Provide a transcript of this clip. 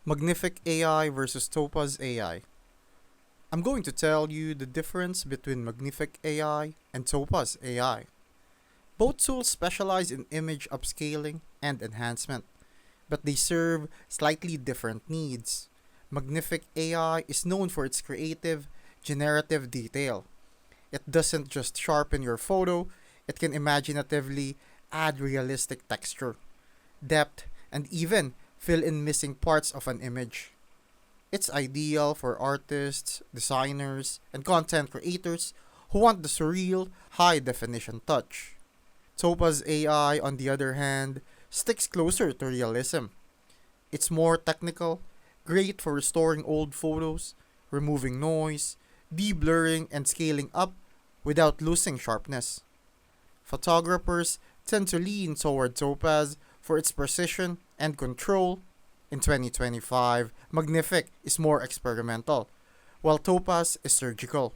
Magnific AI versus Topaz AI. I'm going to tell you the difference between Magnific AI and Topaz AI. Both tools specialize in image upscaling and enhancement, but they serve slightly different needs. Magnific AI is known for its creative, generative detail. It doesn't just sharpen your photo, it can imaginatively add realistic texture, depth, and even fill in missing parts of an image. It's ideal for artists, designers, and content creators who want the surreal, high definition touch. Topaz AI, on the other hand, sticks closer to realism. It's more technical, great for restoring old photos, removing noise, de-blurring, and scaling up without losing sharpness. Photographers tend to lean toward Topaz for its precision and control. In 2025, Magnific is more experimental, while Topaz is surgical.